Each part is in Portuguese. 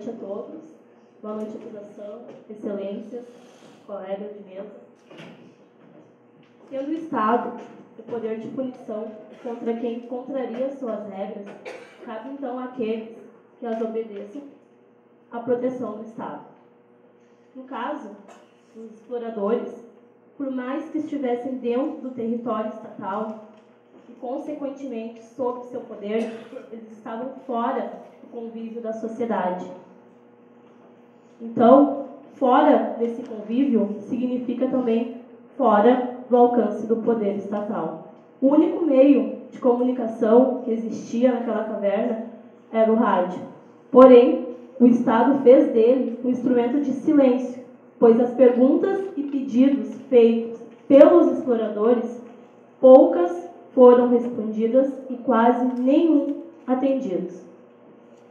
noite a todos. Boa noite, acusação, excelências, colegas de mesa. Tendo o Estado o poder de punição contra quem contraria suas regras, cabe então àqueles que as obedeçam a proteção do Estado. No caso, os exploradores, por mais que estivessem dentro do território estatal e, consequentemente, sob seu poder, eles estavam fora do convívio da sociedade. Então, fora desse convívio significa também fora do alcance do poder estatal. O único meio de comunicação que existia naquela caverna era o rádio. Porém, o Estado fez dele um instrumento de silêncio, pois as perguntas e pedidos feitos pelos exploradores, poucas foram respondidas e quase nenhum atendidos.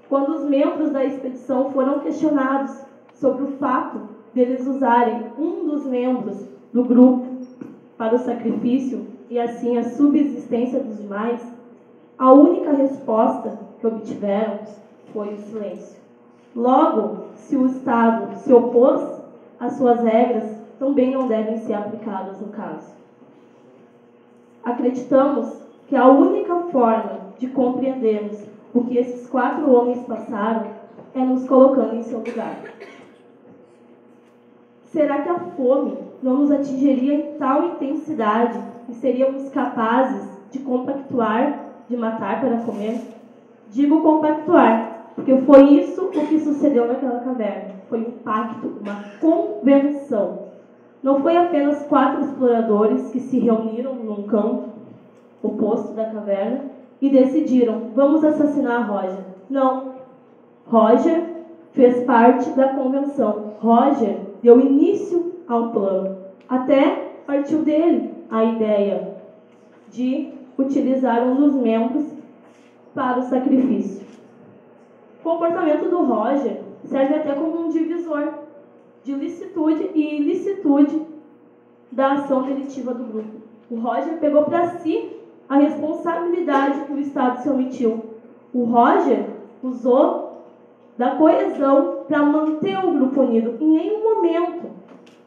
Quando os membros da expedição foram questionados sobre o fato deles usarem um dos membros do grupo para o sacrifício e assim a subsistência dos demais, a única resposta que obtiveram foi o silêncio. Logo, se o Estado se opôs às suas regras, também não devem ser aplicadas no caso. Acreditamos que a única forma de compreendermos o que esses 4 homens passaram é nos colocando em seu lugar. Será que a fome não nos atingiria em tal intensidade e seríamos capazes de compactuar, de matar para comer? Digo compactuar, porque foi isso o que sucedeu naquela caverna. Foi um pacto, uma convenção. Não foi apenas 4 exploradores que se reuniram num canto oposto da caverna e decidiram, vamos assassinar Roger. Não. Roger fez parte da convenção. Roger deu início ao plano. Até partiu dele a ideia de utilizar um dos membros para o sacrifício. O comportamento do Roger serve até como um divisor de licitude e ilicitude da ação delitiva do grupo. O Roger pegou para si a responsabilidade que o Estado se omitiu. O Roger usou da coesão para manter o grupo unido. Em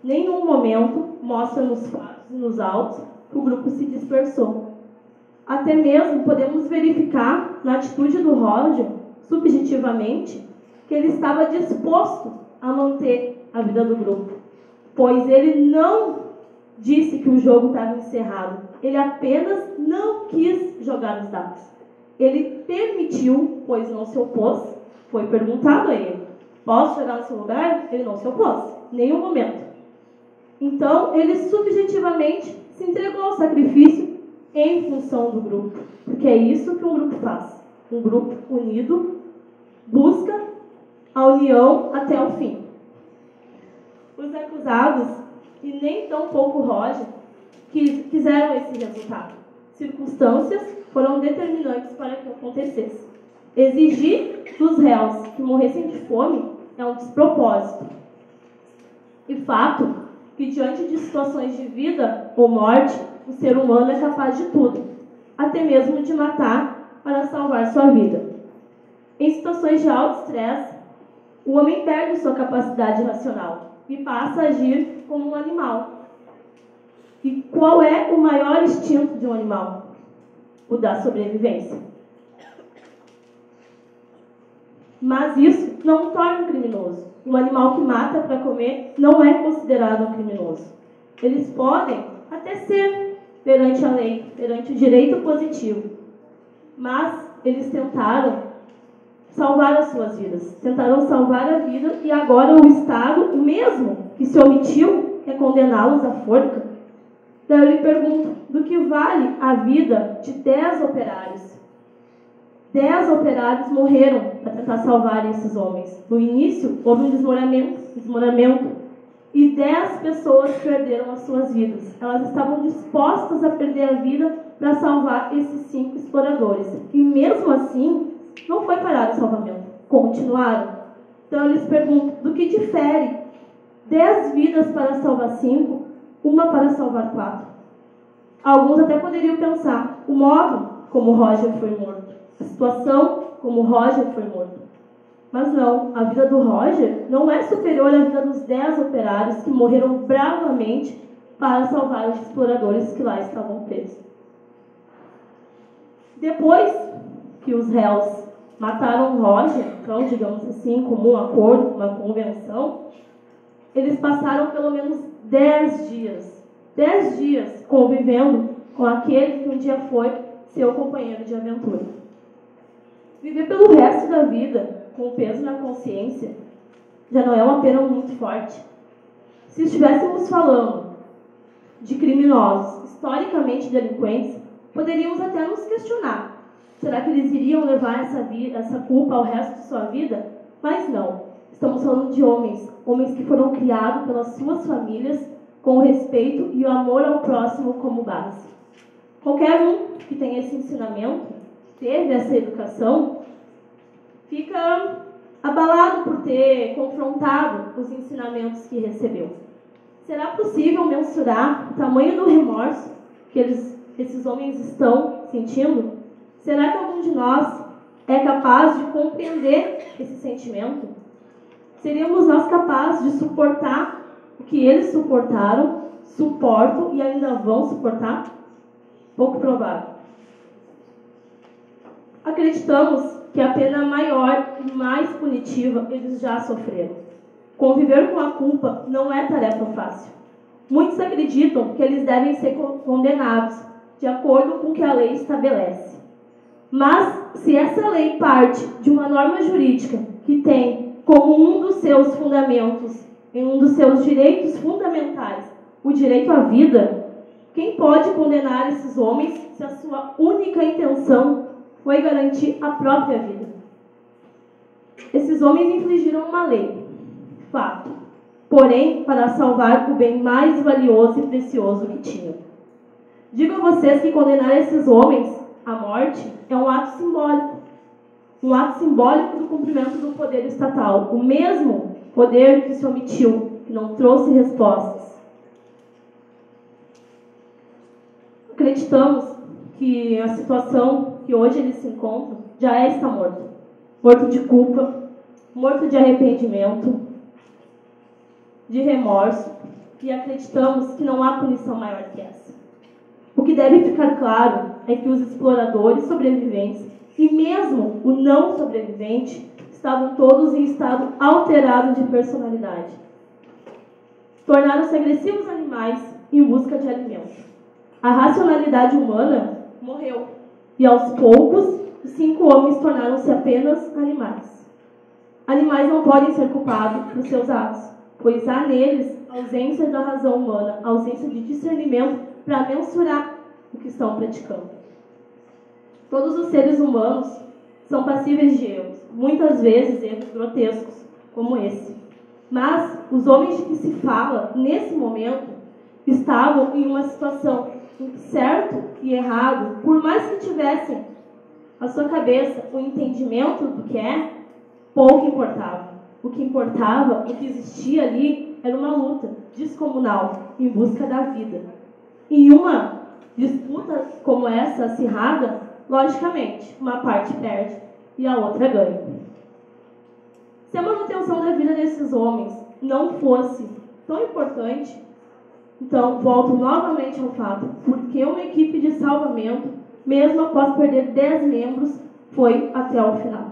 nenhum momento mostra nos fatos e nos autos que o grupo se dispersou. Até mesmo podemos verificar na atitude do Roger, subjetivamente, que ele estava disposto a manter a vida do grupo, pois ele não disse que o jogo estava encerrado. Ele apenas não quis jogar os dados. Ele permitiu, pois não se opôs. Foi perguntado a ele, posso jogar no seu lugar? Ele não se opôs, em nenhum momento. Então, ele subjetivamente se entregou ao sacrifício em função do grupo, porque é isso que um grupo faz. Um grupo unido busca a união até o fim. Os acusados, e nem tão pouco Roger, que fizeram esse resultado. Circunstâncias foram determinantes para que acontecesse. Exigir dos réus que morressem de fome é um despropósito. E fato que, diante de situações de vida ou morte, o ser humano é capaz de tudo, até mesmo de matar para salvar sua vida. Em situações de alto estresse, o homem perde sua capacidade racional e passa a agir como um animal. E qual é o maior instinto de um animal? O da sobrevivência. Mas isso não o torna um criminoso. Um animal que mata para comer não é considerado um criminoso. Eles podem até ser perante a lei, perante o direito positivo. Mas eles tentaram salvar as suas vidas. Tentaram salvar a vida e agora o Estado, o mesmo que se omitiu, quer condená-los à forca. Daí eu lhe pergunto, do que vale a vida de 10 operários? 10 operários morreram para tentar salvar esses homens. No início, houve um desmoronamento e 10 pessoas perderam as suas vidas. Elas estavam dispostas a perder a vida para salvar esses 5 exploradores. E mesmo assim, não foi parado o salvamento. Continuaram. Então, eu lhes pergunto, do que difere 10 vidas para salvar 5, uma para salvar 4? Alguns até poderiam pensar, o modo como Roger foi morto, a situação como Roger foi morto. Mas não, a vida do Roger não é superior à vida dos 10 operários que morreram bravamente para salvar os exploradores que lá estavam presos. Depois que os réus mataram o Roger, então, digamos assim, como um acordo, uma convenção, eles passaram pelo menos 10 dias convivendo com aquele que um dia foi seu companheiro de aventura. Viver pelo resto da vida com o peso na consciência já não é uma pena muito forte. Se estivéssemos falando de criminosos historicamente delinquentes, poderíamos até nos questionar. Será que eles iriam levar essa culpa ao resto de sua vida? Mas não. Estamos falando de homens que foram criados pelas suas famílias com o respeito e o amor ao próximo como base. Qualquer um que tem esse ensinamento, teve essa educação, fica abalado por ter confrontado os ensinamentos que recebeu. Será possível mensurar o tamanho do remorso que esses homens estão sentindo? Será que algum de nós é capaz de compreender esse sentimento? Seríamos nós capazes de suportar o que eles suportaram, suportam e ainda vão suportar? Pouco provável. Acreditamos que a pena maior e mais punitiva eles já sofreram. Conviver com a culpa não é tarefa fácil. Muitos acreditam que eles devem ser condenados de acordo com o que a lei estabelece. Mas, se essa lei parte de uma norma jurídica que tem como um dos seus fundamentos, em um dos seus direitos fundamentais, o direito à vida, quem pode condenar esses homens se a sua única intenção foi garantir a própria vida? Esses homens infligiram uma lei, fato, porém para salvar o bem mais valioso e precioso que tinham. Digo a vocês que condenar esses homens à morte é um ato simbólico do cumprimento do poder estatal, o mesmo poder que se omitiu, que não trouxe respostas. Acreditamos que a situação que hoje eles se encontram já está morto. Morto de culpa, morto de arrependimento, de remorso, e acreditamos que não há punição maior que essa. O que deve ficar claro é que os exploradores sobreviventes e mesmo o não sobrevivente estavam todos em estado alterado de personalidade. Tornaram-se agressivos animais em busca de alimento. A racionalidade humana morreu e aos poucos os 5 homens tornaram-se apenas animais. Animais não podem ser culpados por seus atos, pois há neles ausência da razão humana, ausência de discernimento para mensurar o que estão praticando. Todos os seres humanos são passíveis de erros, muitas vezes erros grotescos, como esse. Mas os homens de que se fala, nesse momento, estavam em uma situação em que certo e errado, por mais que tivessem a sua cabeça o entendimento do que é, pouco importava. O que importava, o que existia ali, era uma luta descomunal em busca da vida. Em uma disputa como essa, acirrada, logicamente, uma parte perde e a outra ganha. Se a manutenção da vida desses homens não fosse tão importante, então volto novamente ao fato, porque uma equipe de salvamento, mesmo após perder 10 membros, foi até o final.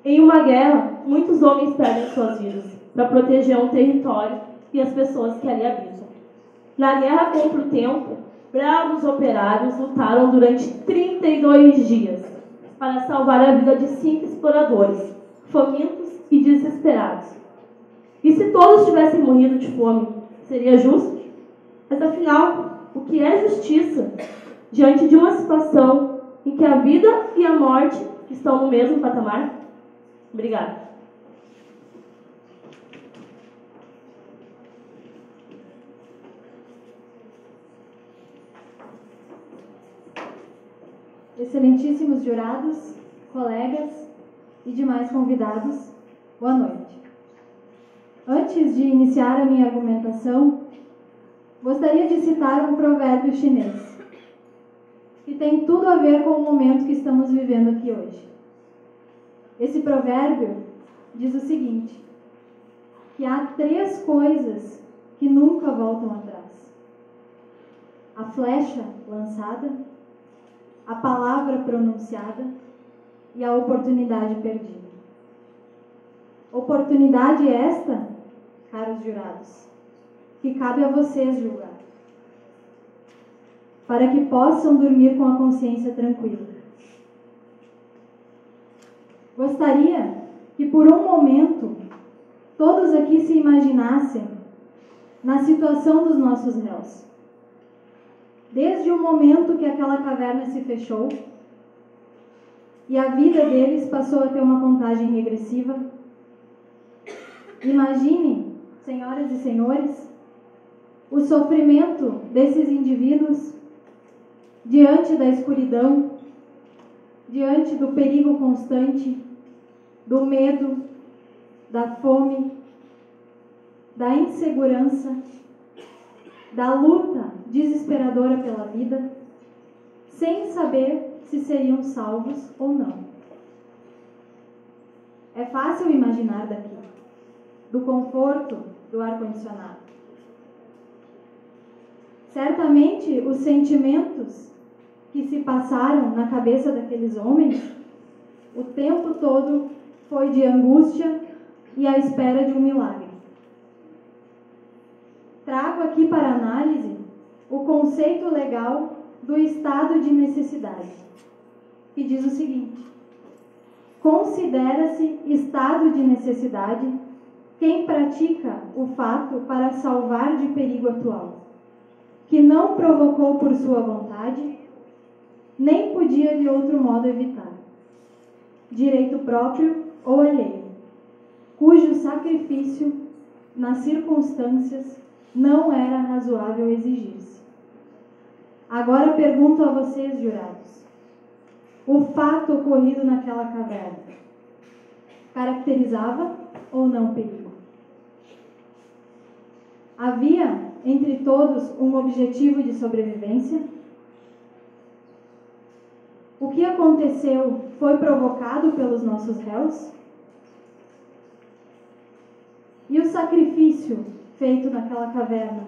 Em uma guerra, muitos homens perdem suas vidas para proteger um território e as pessoas que ali habitam. Na guerra contra o tempo, bravos operários lutaram durante 32 dias para salvar a vida de 5 exploradores, famintos e desesperados. E se todos tivessem morrido de fome, seria justo? Mas afinal, o que é justiça diante de uma situação em que a vida e a morte estão no mesmo patamar? Obrigada. Excelentíssimos jurados, colegas e demais convidados, boa noite. Antes de iniciar a minha argumentação, gostaria de citar um provérbio chinês, que tem tudo a ver com o momento que estamos vivendo aqui hoje. Esse provérbio diz o seguinte, que há 3 coisas que nunca voltam atrás: a flecha lançada, a palavra pronunciada e a oportunidade perdida. Oportunidade esta, caros jurados, que cabe a vocês julgar, para que possam dormir com a consciência tranquila. Gostaria que por um momento todos aqui se imaginassem na situação dos nossos réus. Desde o momento que aquela caverna se fechou e a vida deles passou a ter uma contagem regressiva. Imaginem, senhoras e senhores, o sofrimento desses indivíduos diante da escuridão, diante do perigo constante, do medo, da fome, da insegurança, da luta desesperadora pela vida, sem saber se seriam salvos ou não. É fácil imaginar daqui, do conforto do ar-condicionado. Certamente os sentimentos que se passaram na cabeça daqueles homens o tempo todo foi de angústia e à espera de um milagre. Trago aqui para análise o conceito legal do estado de necessidade, que diz o seguinte: considera-se estado de necessidade quem pratica o fato para salvar de perigo atual, que não provocou por sua vontade, nem podia de outro modo evitar, direito próprio ou alheio, cujo sacrifício, nas circunstâncias, não era razoável exigir-se. Agora pergunto a vocês, jurados, o fato ocorrido naquela caverna caracterizava ou não perigo? Havia entre todos um objetivo de sobrevivência? O que aconteceu foi provocado pelos nossos réus? E o sacrifício feito naquela caverna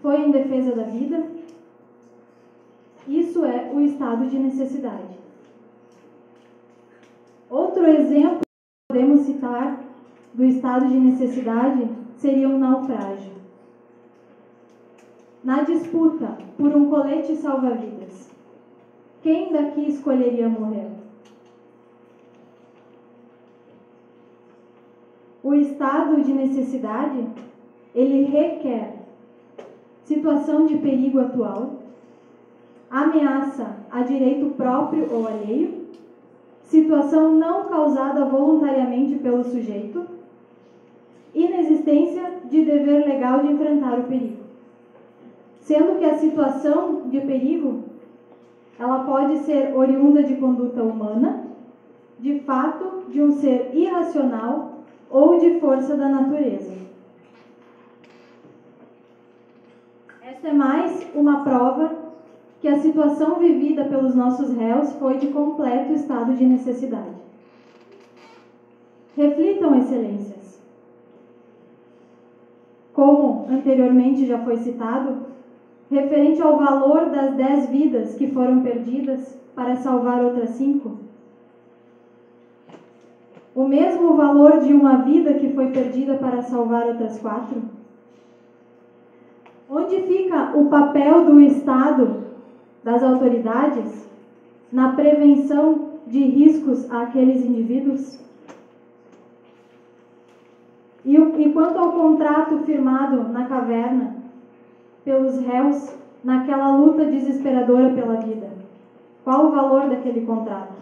foi em defesa da vida? Isso é o estado de necessidade. Outro exemplo que podemos citar do estado de necessidade seria um naufrágio. Na disputa por um colete salva-vidas, quem daqui escolheria morrer? O estado de necessidade, ele requer situação de perigo atual, ameaça a direito próprio ou alheio, situação não causada voluntariamente pelo sujeito, inexistência de dever legal de enfrentar o perigo. Sendo que a situação de perigo, ela pode ser oriunda de conduta humana, de fato de um ser irracional ou de força da natureza. Esta é mais uma prova que a situação vivida pelos nossos réus foi de completo estado de necessidade. Reflitam, excelências. Como anteriormente já foi citado, referente ao valor das 10 vidas que foram perdidas para salvar outras 5, o mesmo valor de uma vida que foi perdida para salvar outras 4? Onde fica o papel do Estado, das autoridades, na prevenção de riscos àqueles indivíduos? E quanto ao contrato firmado na caverna pelos réus naquela luta desesperadora pela vida? Qual o valor daquele contrato?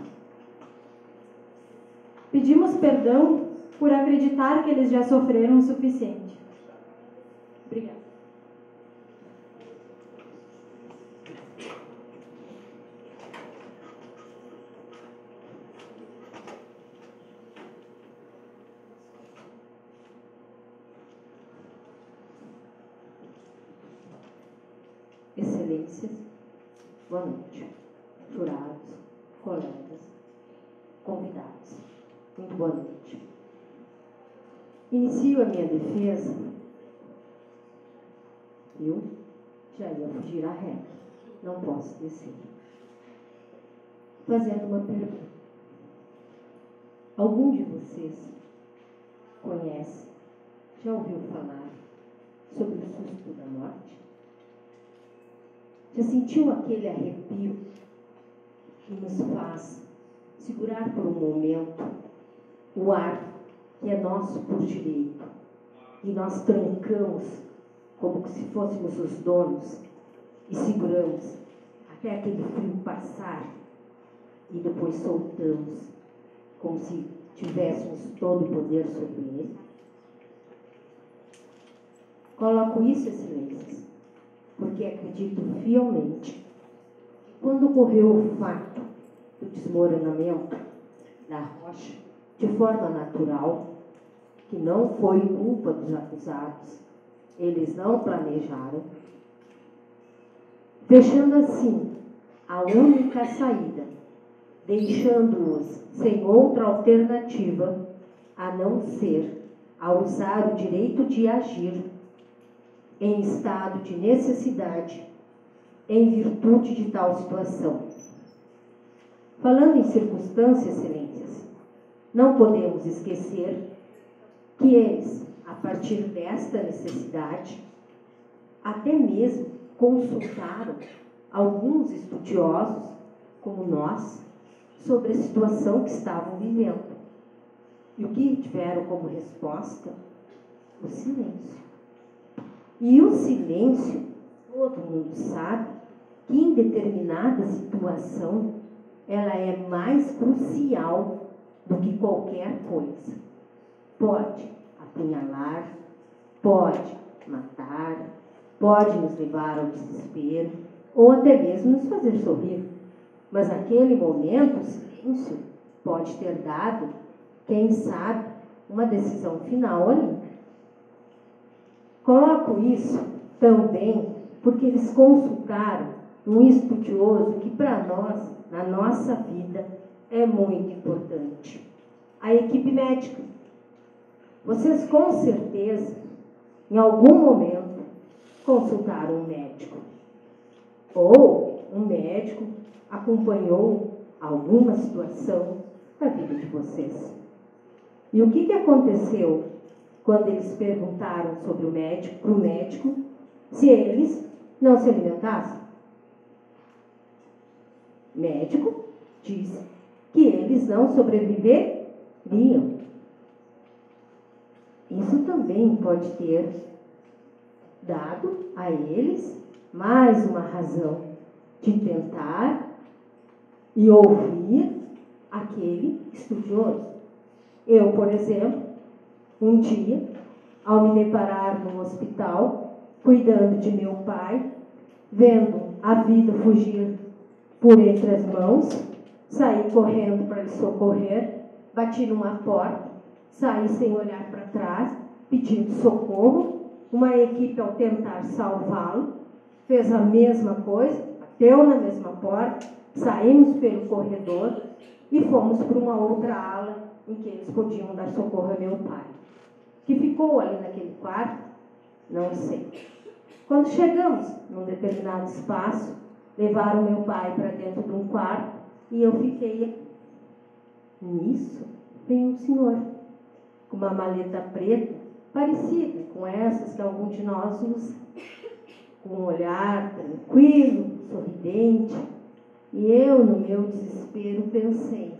Pedimos perdão por acreditar que eles já sofreram o suficiente. Obrigada. Excelências, boa noite. Jurados, colegas, convidados, muito boa noite. Inicio a minha defesa. Eu já ia fugir à regra. Não posso descer. Fazendo uma pergunta. Algum de vocês conhece, já ouviu falar sobre o susto da morte? Já sentiu aquele arrepio que nos faz segurar por um momento o ar que é nosso por direito e nós trancamos como se fôssemos os donos e seguramos até aquele frio passar e depois soltamos como se tivéssemos todo o poder sobre ele? Coloco isso, excelências, porque acredito fielmente que quando ocorreu o fato do desmoronamento da rocha de forma natural, que não foi culpa dos acusados, eles não planejaram, fechando assim a única saída, deixando-os sem outra alternativa a não ser a usar o direito de agir em estado de necessidade, em virtude de tal situação. Falando em circunstâncias, excelências, não podemos esquecer que eles, a partir desta necessidade, até mesmo consultaram alguns estudiosos, como nós, sobre a situação que estavam vivendo. E o que tiveram como resposta? O silêncio. E o silêncio, todo mundo sabe, que em determinada situação, ela é mais crucial do que qualquer coisa. Pode apunhalar, pode matar, pode nos levar ao desespero, ou até mesmo nos fazer sorrir. Mas naquele momento, o silêncio pode ter dado, quem sabe, uma decisão final ali. Coloco isso também porque eles consultaram um estudioso que para nós, na nossa vida, é muito importante. A equipe médica. Vocês com certeza, em algum momento, consultaram um médico. Ou um médico acompanhou alguma situação da vida de vocês. E o que aconteceu quando eles perguntaram sobre o médico, para o médico, se eles não se alimentassem? O médico disse que eles não sobreviveriam. Isso também pode ter dado a eles mais uma razão de tentar e ouvir aquele estudioso. Eu, por exemplo, um dia, ao me deparar num hospital, cuidando de meu pai, vendo a vida fugir por entre as mãos, saí correndo para lhe socorrer, bati numa porta, saí sem olhar para trás, pedindo socorro. Uma equipe, ao tentar salvá-lo, fez a mesma coisa, bateu na mesma porta, saímos pelo corredor e fomos para uma outra ala em que eles podiam dar socorro a meu pai. Que ficou ali naquele quarto, não sei. Quando chegamos num determinado espaço, levaram meu pai para dentro de um quarto e eu fiquei aqui. Nisso, veio um senhor com uma maleta preta, parecida com essas que algum de nós usa, com um olhar tranquilo, sorridente. E eu, no meu desespero, pensei,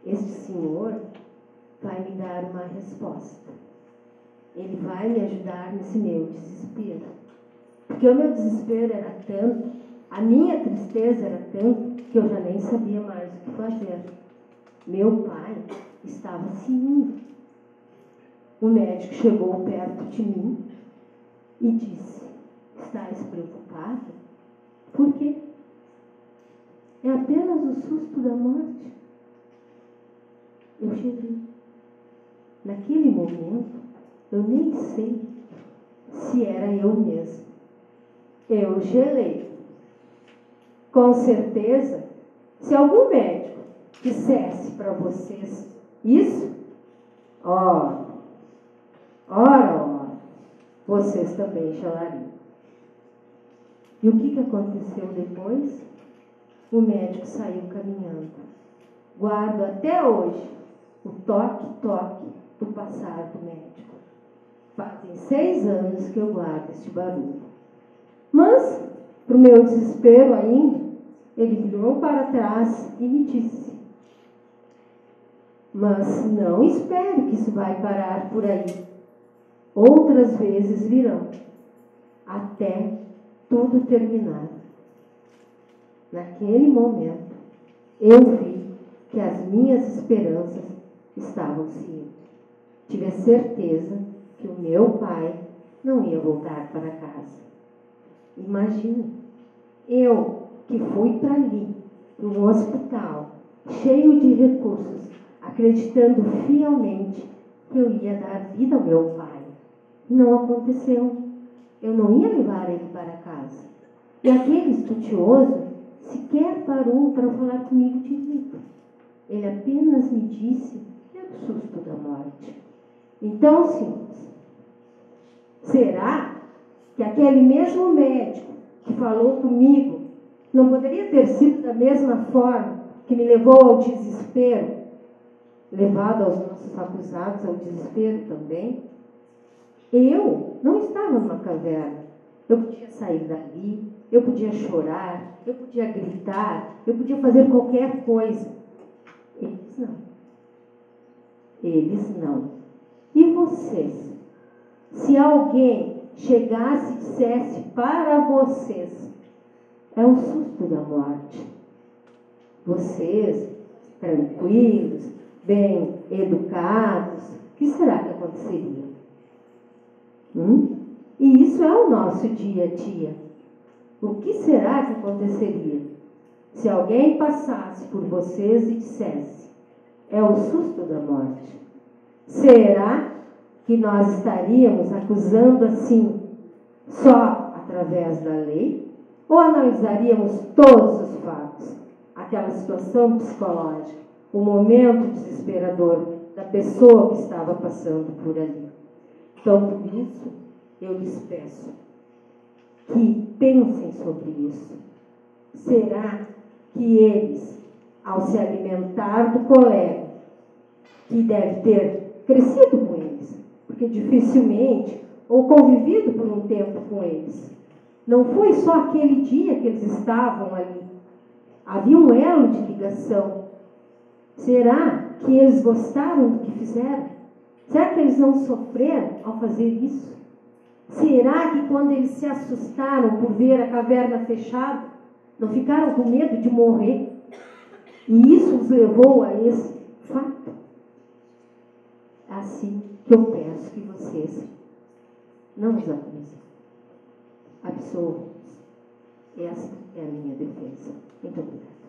este senhor vai me dar uma resposta. Ele vai me ajudar nesse meu desespero. Porque o meu desespero era tanto, a minha tristeza era tanto, que eu já nem sabia mais o que fazer. Meu pai estava se indo. O médico chegou perto de mim e disse, estás preocupado? Por quê? É apenas o susto da morte. Eu cheguei. Naquele momento, eu nem sei se era eu mesmo. Eu gelei. Com certeza, se algum médico dissesse para vocês isso, ora, vocês também gelariam. E o que aconteceu depois? O médico saiu caminhando. Guardo até hoje o toque-toque do passar do médico. Fazem 6 anos que eu guardo este barulho. Mas, para o meu desespero ainda, ele virou para trás e me disse: mas não espere que isso vai parar por aí. Outras vezes virão, até tudo terminar. Naquele momento, eu vi que as minhas esperanças estavam se indo. Tive a certeza que o meu pai não ia voltar para casa. Imagine, eu que fui para ali, para um hospital, cheio de recursos, acreditando fielmente que eu ia dar vida ao meu pai. Não aconteceu. Eu não ia levar ele para casa. E aquele estudioso sequer parou para falar comigo direito. Ele apenas me disse que era o susto da morte. Então, senhores, será que aquele mesmo médico que falou comigo não poderia ter sido da mesma forma que me levou ao desespero, levado aos nossos acusados ao desespero também? Eu não estava numa caverna. Eu podia sair dali, eu podia chorar, eu podia gritar, eu podia fazer qualquer coisa. Eles não. Eles não. E vocês? Se alguém chegasse e dissesse para vocês: é o susto da morte. Vocês, tranquilos, bem educados, o que será que aconteceria? E isso é o nosso dia a dia. O que será que aconteceria se alguém passasse por vocês e dissesse: é o susto da morte? Será que nós estaríamos acusando assim só através da lei? Ou analisaríamos todos os fatos? Aquela situação psicológica, o momento desesperador da pessoa que estava passando por ali. Então, por isso, eu lhes peço que pensem sobre isso. Será que eles, ao se alimentar do colega, que deve ter crescido com eles, porque dificilmente, ou convivido por um tempo com eles, não foi só aquele dia que eles estavam ali, havia um elo de ligação. Será que eles gostaram do que fizeram? Será que eles não sofreram ao fazer isso? Será que quando eles se assustaram por ver a caverna fechada, não ficaram com medo de morrer? E isso os levou a esse fato? É assim que eu peço que vocês não os acusem. Absolvam-nos. Esta é a minha defesa. Muito obrigada.